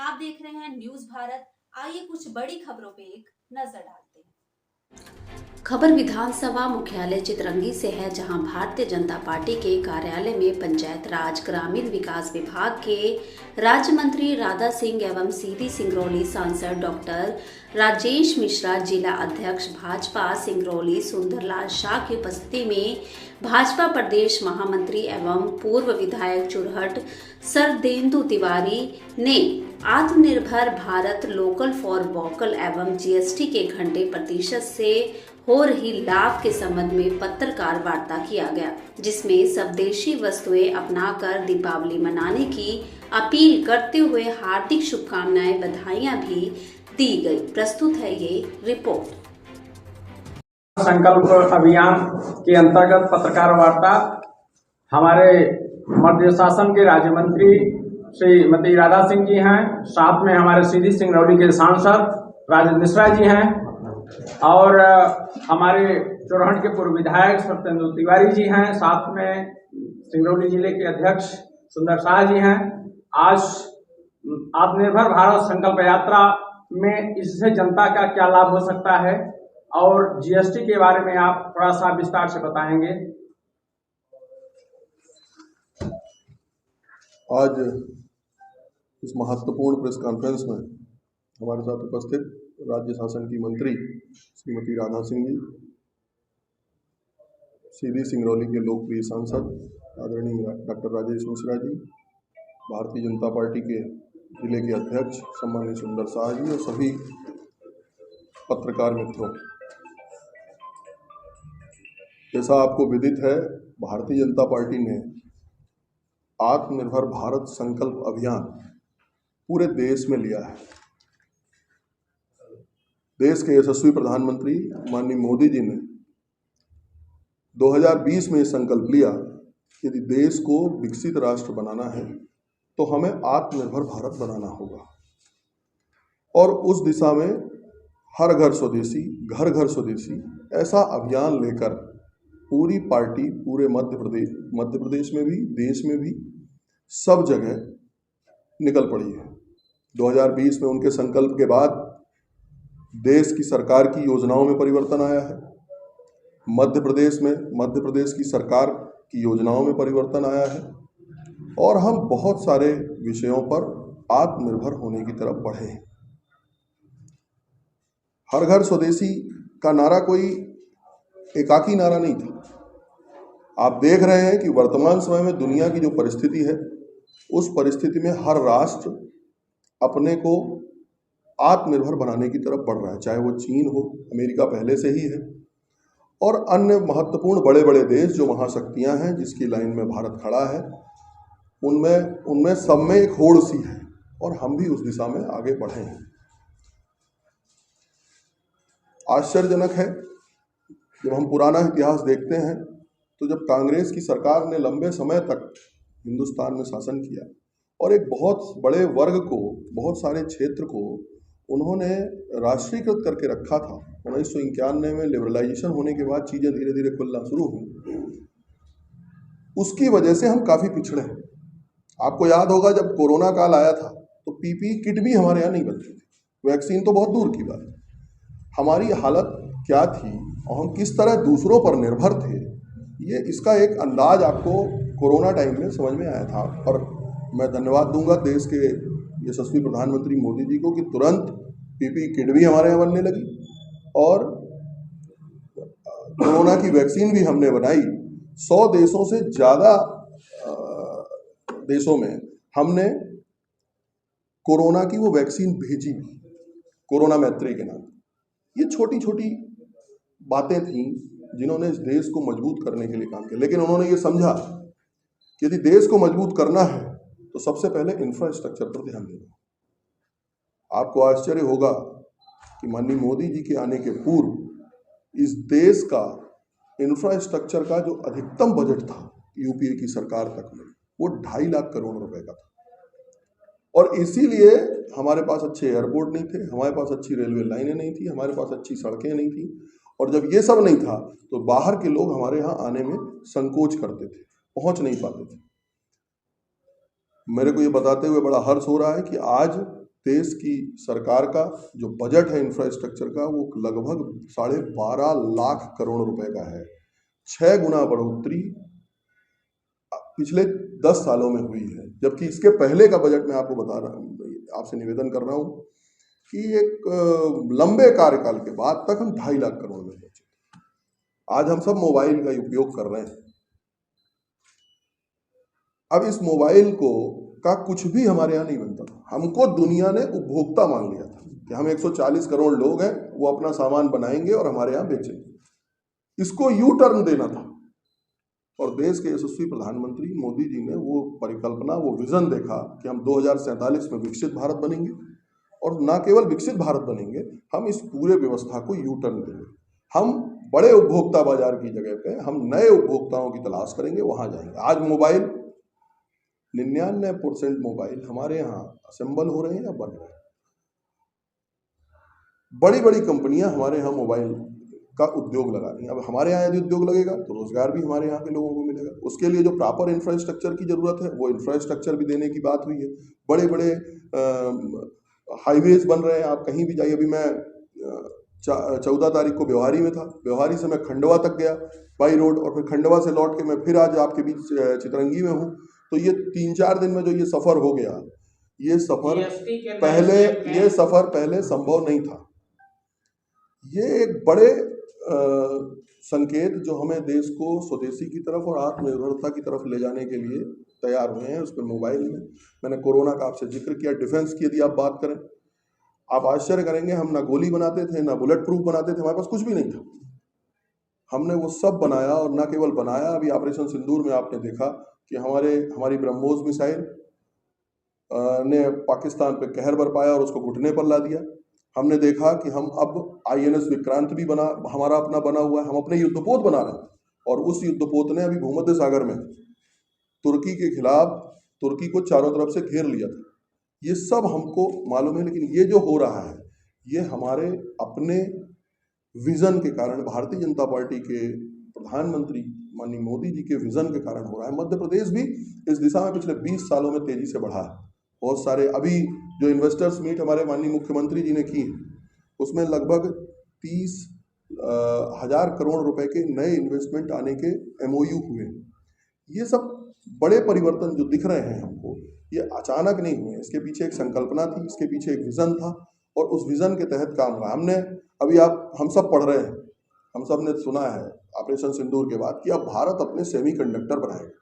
आप देख रहे हैं न्यूज भारत। आइए कुछ बड़ी खबरों पे एक नजर डालते हैं। खबर विधानसभा मुख्यालय चितरंगी से है, जहां भारतीय जनता पार्टी के कार्यालय में पंचायत राज ग्रामीण विकास विभाग के राज्य मंत्री राधा सिंह एवं सीधी सिंगरौली सांसद डॉक्टर राजेश मिश्रा, जिला अध्यक्ष भाजपा सिंगरौली सुंदरलाल शाह की उपस्थिति में भाजपा प्रदेश महामंत्री एवं पूर्व विधायक चुरहट सरदेंदु तिवारी ने आत्मनिर्भर भारत लोकल फॉर वोकल एवं जीएसटी के घंटे प्रतिशत से हो रही लाभ के संबंध में पत्रकार वार्ता किया गया, जिसमें स्वदेशी वस्तुएं अपनाकर दीपावली मनाने की अपील करते हुए हार्दिक शुभकामनाएं बधाइयां भी दी गई। प्रस्तुत है ये रिपोर्ट। संकल्प अभियान के अंतर्गत पत्रकार वार्ता हमारे मध्य शासन के राज्य मंत्री श्रीमती राधा सिंह जी हैं, साथ में हमारे सीधी सिंगरौली के सांसद राजेश मिश्रा जी हैं और हमारे चुरहट के पूर्व विधायक सरदेंदु तिवारी जी हैं, साथ में सिंगरौली जिले के अध्यक्ष सुंदर शाह जी हैं। आज आत्मनिर्भर भारत संकल्प यात्रा में इससे जनता का क्या लाभ हो सकता है और जीएसटी के बारे में आप थोड़ा सा विस्तार से बताएंगे। आज इस महत्वपूर्ण प्रेस कॉन्फ्रेंस में हमारे साथ उपस्थित राज्य शासन की मंत्री श्रीमती राधा सिंह जी, सीधी सिंगरौली के लोकप्रिय सांसद आदरणीय डॉक्टर राजेश मिश्रा जी, भारतीय जनता पार्टी के जिले के अध्यक्ष सम्मानीय सुंदर शाह जी और सभी पत्रकार मित्रों, जैसा आपको विदित है, भारतीय जनता पार्टी ने आत्मनिर्भर भारत संकल्प अभियान पूरे देश में लिया है। देश के यशस्वी प्रधानमंत्री माननीय मोदी जी ने 2020 में संकल्प लिया कि यदि देश को विकसित राष्ट्र बनाना है तो हमें आत्मनिर्भर भारत बनाना होगा और उस दिशा में हर घर स्वदेशी, घर घर स्वदेशी ऐसा अभियान लेकर पूरी पार्टी पूरे मध्य प्रदेश में भी, देश में भी, सब जगह निकल पड़ी है। 2020 में उनके संकल्प के बाद देश की सरकार की योजनाओं में परिवर्तन आया है। मध्य प्रदेश की सरकार की योजनाओं में परिवर्तन आया है और हम बहुत सारे विषयों पर आत्मनिर्भर होने की तरफ बढ़े हैं। हर घर स्वदेशी का नारा कोई एकाकी नारा नहीं था। आप देख रहे हैं कि वर्तमान समय में दुनिया की जो परिस्थिति है, उस परिस्थिति में हर राष्ट्र अपने को आत्मनिर्भर बनाने की तरफ बढ़ रहा है, चाहे वो चीन हो, अमेरिका पहले से ही है, और अन्य महत्वपूर्ण बड़े बड़े देश जो महाशक्तियां हैं जिसकी लाइन में भारत खड़ा है, उनमें सब में एक होड़ सी है और हम भी उस दिशा में आगे बढ़े हैं। आश्चर्यजनक है, जब हम पुराना इतिहास देखते हैं तो जब कांग्रेस की सरकार ने लंबे समय तक हिंदुस्तान में शासन किया और एक बहुत बड़े वर्ग को, बहुत सारे क्षेत्र को उन्होंने राष्ट्रीयकृत करके रखा था। 1991 में लिबरलाइजेशन होने के बाद चीज़ें धीरे धीरे खुलना शुरू हुई। उसकी वजह से हम काफ़ी पिछड़े हैं। आपको याद होगा जब कोरोना काल आया था तो पीपीई किट भी हमारे यहाँ नहीं बनती थी, वैक्सीन तो बहुत दूर की बात है। हमारी हालत क्या थी और हम किस तरह दूसरों पर निर्भर थे, ये इसका एक अंदाज आपको कोरोना टाइम में समझ में आया था। और मैं धन्यवाद दूंगा देश के यशस्वी प्रधानमंत्री मोदी जी को कि तुरंत पीपीई किट भी हमारे यहाँ बनने लगी और कोरोना की वैक्सीन भी हमने बनाई। 100 देशों से ज़्यादा देशों में हमने कोरोना की वो वैक्सीन भेजी भी, कोरोना मैत्री के नाम। ये छोटी छोटी बातें थीं जिन्होंने इस देश को मजबूत करने के लिए काम किया, लेकिन उन्होंने ये समझा कि यदि देश को मजबूत करना है तो सबसे पहले इंफ्रास्ट्रक्चर पर ध्यान देना। आपको आश्चर्य होगा कि माननीय मोदी जी के आने के पूर्व इस देश का इंफ्रास्ट्रक्चर का जो अधिकतम बजट था यूपीए की सरकार तक में, वो 2.5 लाख करोड़ रुपए का था। और इसीलिए हमारे पास अच्छे एयरपोर्ट नहीं थे, हमारे पास अच्छी रेलवे लाइनें नहीं थी, हमारे पास अच्छी सड़कें नहीं थी। और जब ये सब नहीं था तो बाहर के लोग हमारे यहाँ आने में संकोच करते थे, पहुंच नहीं पाते थे। मेरे को ये बताते हुए बड़ा हर्ष हो रहा है कि आज देश की सरकार का जो बजट है इंफ्रास्ट्रक्चर का वो लगभग 12.5 लाख करोड़ रुपए का है। 6 गुना बढ़ोतरी पिछले 10 सालों में हुई है, जबकि इसके पहले का बजट मैं आपको बता रहा हूँ, आपसे निवेदन कर रहा हूँ कि एक लंबे कार्यकाल के बाद तक हम 2.5 लाख करोड़ में पहुंचे। आज हम सब मोबाइल का उपयोग कर रहे हैं। अब इस मोबाइल का कुछ भी हमारे यहाँ नहीं बनता था। हमको दुनिया ने उपभोक्ता मान लिया था कि हम 140 करोड़ लोग हैं, वो अपना सामान बनाएंगे और हमारे यहाँ बेचेंगे। इसको यू टर्न देना था और देश के यशस्वी प्रधानमंत्री मोदी जी ने वो परिकल्पना, वो विजन देखा कि हम 2047 में विकसित भारत बनेंगे और न केवल विकसित भारत बनेंगे, हम इस पूरे व्यवस्था को यू टर्न देंगे। हम बड़े उपभोक्ता बाजार की जगह पे हम नए उपभोक्ताओं की तलाश करेंगे, वहां जाएंगे। आज मोबाइल 99% मोबाइल हमारे यहाँ असेंबल हो रहे हैं या बन रहे हैं। बड़ी बड़ी कंपनियां हमारे यहाँ मोबाइल का उद्योग लगा रही हैं। अब हमारे यहाँ यदि उद्योग लगेगा तो रोजगार भी हमारे यहाँ के लोगों को मिलेगा। उसके लिए जो प्रॉपर इंफ्रास्ट्रक्चर की जरूरत है वो इंफ्रास्ट्रक्चर भी देने की बात हुई है। बड़े बड़े हाईवेज बन रहे हैं, आप कहीं भी जाइए। अभी मैं 14 तारीख को व्यवहारी में था, व्यवहारी से मैं खंडवा तक गया बाई रोड और फिर खंडवा से लौट के मैं फिर आज आपके बीच चितरंगी में हूँ। तो ये 3-4 दिन में जो ये सफर हो गया, ये सफर पहले संभव नहीं था। ये एक बड़े संकेत जो हमें देश को स्वदेशी की तरफ और आत्मनिर्भरता की तरफ ले जाने के लिए तैयार हुए हैं। उसमें मोबाइल में मैंने कोरोना का आपसे जिक्र किया, डिफेंस की यदि आप बात करें, आप आश्चर्य करेंगे, हम ना गोली बनाते थे, ना बुलेट प्रूफ बनाते थे, हमारे पास कुछ भी नहीं था। हमने वो सब बनाया और ना केवल बनाया, अभी ऑपरेशन सिंदूर में आपने देखा कि हमारी ब्रह्मोस मिसाइल ने पाकिस्तान पे कहर बरपाया और उसको घुटने पर ला दिया। हमने देखा कि हम अब INS विक्रांत भी हमारा अपना बना हुआ है। हम अपने युद्धपोत बना रहे हैं और उस युद्धपोत ने अभी भूमध्य सागर में तुर्की के खिलाफ तुर्की को चारों तरफ से घेर लिया था। ये सब हमको मालूम है, लेकिन ये जो हो रहा है ये हमारे अपने विजन के कारण, भारतीय जनता पार्टी के प्रधानमंत्री माननीय मोदी जी के विजन के कारण हो रहा है। मध्य प्रदेश भी इस दिशा में पिछले 20 सालों में तेजी से बढ़ा है। बहुत सारे अभी जो इन्वेस्टर्स मीट हमारे माननीय मुख्यमंत्री जी ने की, उसमें लगभग 30,000 करोड़ रुपए के नए इन्वेस्टमेंट आने के MOU हुए। ये सब बड़े परिवर्तन जो दिख रहे हैं हमको, ये अचानक नहीं हुए। इसके पीछे एक संकल्पना थी, इसके पीछे एक विजन था और उस विजन के तहत काम हुआ। हमने अभी हम सब पढ़ रहे हैं, हम सब ने सुना है ऑपरेशन सिंदूर के बाद कि अब भारत अपने सेमीकंडक्टर बनाएगा।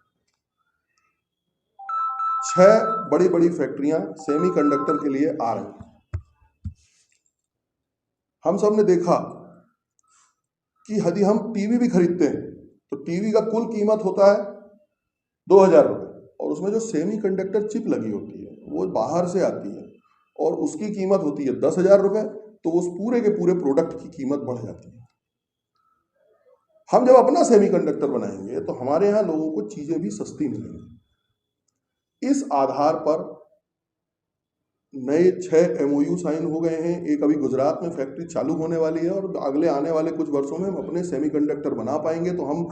6 बड़ी बड़ी फैक्ट्रियां सेमीकंडक्टर के लिए आ रही हैं। हम सब ने देखा कि यदि हम टीवी भी खरीदते हैं तो टीवी का कुल कीमत होता है 2,000 रुपये और उसमें जो सेमीकंडक्टर चिप लगी होती है वो बाहर से आती है और उसकी कीमत होती है 10,000 रुपये। तो उस पूरे के पूरे प्रोडक्ट की कीमत बढ़ जाती है। हम जब अपना सेमीकंडक्टर बनाएंगे तो हमारे यहाँ लोगों को चीजें भी सस्ती मिलेंगी। इस आधार पर नए 6 MOU साइन हो गए हैं। एक अभी गुजरात में फैक्ट्री चालू होने वाली है और अगले आने वाले कुछ वर्षों में हम अपने सेमीकंडक्टर बना पाएंगे तो हम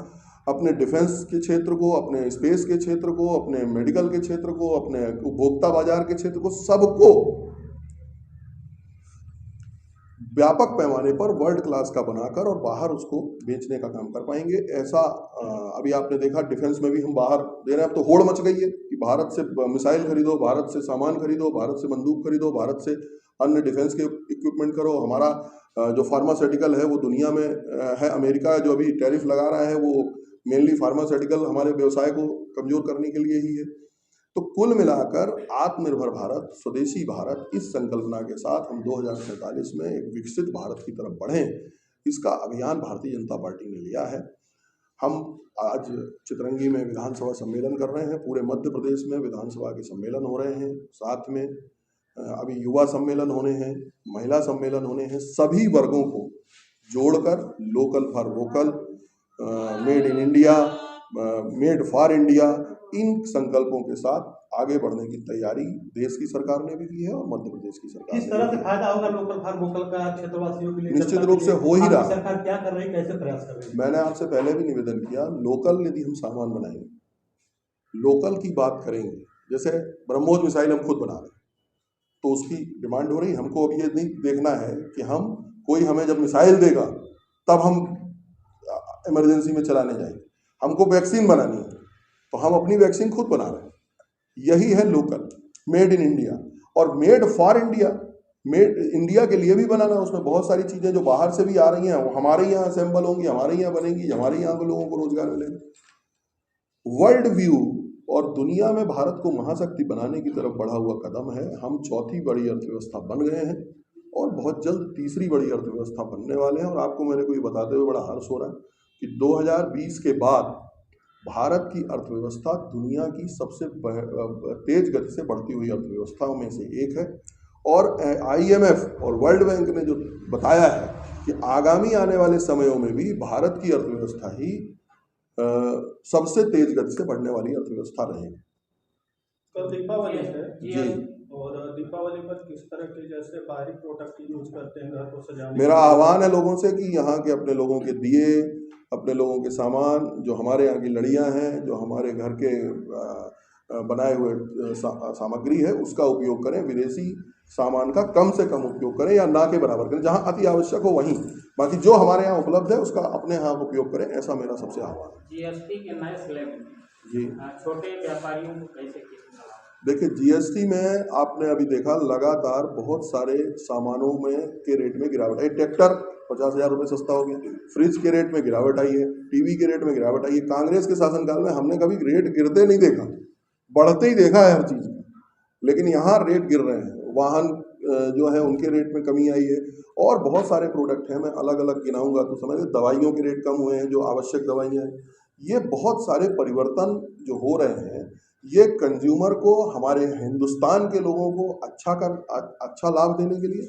अपने डिफेंस के क्षेत्र को, अपने स्पेस के क्षेत्र को, अपने मेडिकल के क्षेत्र को, अपने उपभोक्ता बाजार के क्षेत्र को, सबको व्यापक पैमाने पर वर्ल्ड क्लास का बनाकर और बाहर उसको बेचने का काम कर पाएंगे। ऐसा अभी आपने देखा डिफेंस में भी हम बाहर दे रहे हैं। अब तो होड़ मच गई है कि भारत से मिसाइल खरीदो, भारत से सामान खरीदो, भारत से बंदूक खरीदो, भारत से अन्य डिफेंस के इक्विपमेंट करो। हमारा जो फार्मास्यूटिकल है वो दुनिया में है। अमेरिका जो अभी टैरिफ लगा रहा है वो मेनली फार्मास्यूटिकल हमारे व्यवसाय को कमजोर करने के लिए ही है। तो कुल मिलाकर आत्मनिर्भर भारत, स्वदेशी भारत, इस संकल्पना के साथ हम 2047 में एक विकसित भारत की तरफ बढ़ें, इसका अभियान भारतीय जनता पार्टी ने लिया है। हम आज चितरंगी में विधानसभा सम्मेलन कर रहे हैं। पूरे मध्य प्रदेश में विधानसभा के सम्मेलन हो रहे हैं। साथ में अभी युवा सम्मेलन होने हैं, महिला सम्मेलन होने हैं। सभी वर्गों को जोड़कर local for vocal, made in India, made for India, इन संकल्पों के साथ आगे बढ़ने की तैयारी देश की सरकार ने भी की है और मध्य प्रदेश की सरकार। किस तरह से फायदा होगा लोकल फॉर वोकल का क्षेत्रवासियों के लिए? निश्चित रूप से हो ही रहा। सरकार क्या कर रही है, कैसे प्रयास कर रही है? मैंने आपसे पहले भी निवेदन किया, लोकल यदि हम सामान, लोकल की बात करेंगे, जैसे ब्रह्मोस मिसाइल हम खुद बना रहे हैं तो उसकी डिमांड हो रही है। हमको अब ये नहीं देखना है कि हम कोई हमें जब मिसाइल देगा तब हम इमरजेंसी में चलाने जाएंगे। हमको वैक्सीन बनानी है तो हम अपनी वैक्सीन खुद बना रहे हैं। यही है लोकल, मेड इन इंडिया और made for India. Made India के लिए भी बनाना, उसमें बहुत सारी चीज़ें जो बाहर से भी आ रही हैं वो हमारे यहाँ असेंबल होंगी, हमारे यहाँ बनेंगी, हमारे यहाँ के लोगों को रोजगार मिलेगा। वर्ल्ड व्यू और दुनिया में भारत को महाशक्ति बनाने की तरफ बढ़ा हुआ कदम है। हम चौथी बड़ी अर्थव्यवस्था बन गए हैं और बहुत जल्द तीसरी बड़ी अर्थव्यवस्था बनने वाले हैं। और आपको मेरे को ये बताते हुए बड़ा हर्ष हो रहा है कि 2020 के बाद भारत की अर्थव्यवस्था दुनिया की सबसे तेज गति से बढ़ती हुई अर्थव्यवस्थाओं में से एक है। और IMF और वर्ल्ड बैंक ने जो बताया है कि आगामी आने वाले समयों में भी भारत की अर्थव्यवस्था ही सबसे तेज गति से बढ़ने वाली अर्थव्यवस्था रहेगी। कल दीपावली है जी, और दीपावली पर किस तरह के जैसे बाहरी प्रोडक्ट यूज करते हैं घर को सजाने? मेरा आह्वान है लोगों से कि यहाँ के अपने लोगों के दिए, अपने लोगों के सामान, जो हमारे यहाँ की लड़ियाँ हैं, जो हमारे घर के बनाए हुए सामग्री है, उसका उपयोग करें। विदेशी सामान का कम से कम उपयोग करें या ना के बराबर करें। जहाँ अति आवश्यक हो वहीं, बाकी जो हमारे यहाँ उपलब्ध है उसका अपने यहाँ उपयोग करें। ऐसा मेरा सबसे आह्वान है। GST के नए स्लैब जी, छोटे व्यापारियों को कैसे देखिए GST में आपने अभी देखा लगातार बहुत सारे सामानों में के रेट में गिरावट आई। ट्रैक्टर 50,000 रुपये सस्ता हो गया, फ्रिज के रेट में गिरावट आई है, टीवी के रेट में गिरावट आई है। कांग्रेस के शासनकाल में हमने कभी रेट गिरते नहीं देखा, बढ़ते ही देखा है हर चीज़ में, लेकिन यहाँ रेट गिर रहे हैं। वाहन जो है उनके रेट में कमी आई है और बहुत सारे प्रोडक्ट हैं, मैं अलग अलग गिनाऊंगा तो समझ। दवाइयों के रेट कम हुए हैं, जो आवश्यक दवाइयाँ हैं। ये बहुत सारे परिवर्तन जो हो रहे हैं, ये कंज्यूमर को, हमारे हिंदुस्तान के लोगों को अच्छा लाभ देने के लिए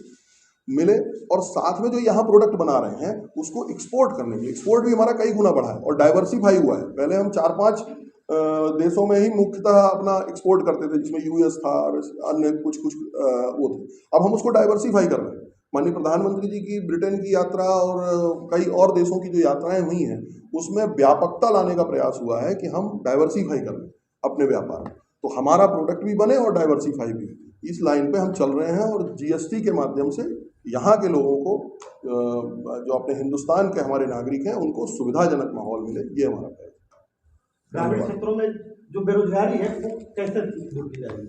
मिले और साथ में जो यहाँ प्रोडक्ट बना रहे हैं उसको एक्सपोर्ट करने के लिए। एक्सपोर्ट भी हमारा कई गुना बढ़ा है और डाइवर्सिफाई हुआ है। पहले हम 4-5 देशों में ही मुख्यतः अपना एक्सपोर्ट करते थे, जिसमें US था और अन्य कुछ वो थे। अब हम उसको डाइवर्सिफाई कर रहे हैं। माननीय प्रधानमंत्री जी की ब्रिटेन की यात्रा और कई और देशों की जो यात्राएं हुई हैं, उसमें व्यापकता लाने का प्रयास हुआ है कि हम डाइवर्सिफाई कर लें अपने व्यापार में, तो हमारा प्रोडक्ट भी बने और डाइवर्सिफाई भी। इस लाइन पे हम चल रहे हैं और GST के माध्यम से यहाँ के लोगों को, जो अपने हिंदुस्तान के हमारे नागरिक हैं, उनको सुविधाजनक माहौल मिले, ये हमारा प्रयास है। ग्रामीण क्षेत्रों में जो बेरोजगारी है वो कैसे दूर की जाएगी?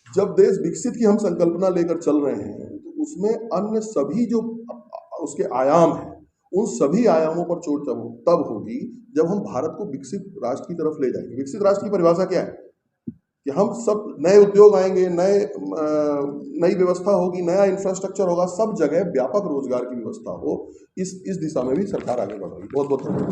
जब देश विकसित की हम संकल्पना लेकर चल रहे हैं तो उसमें अन्य सभी जो उसके आयाम हैं, उन सभी आयामों पर चोट तब होगी जब हम भारत को विकसित राष्ट्र की तरफ ले जाएंगे। विकसित राष्ट्र की परिभाषा क्या है? कि हम सब नए उद्योग आएंगे, नई व्यवस्था होगी, नया इंफ्रास्ट्रक्चर होगा, सब जगह व्यापक रोजगार की व्यवस्था हो। इस दिशा में भी सरकार आगे बढ़ रही है। बहुत बहुत धन्यवाद।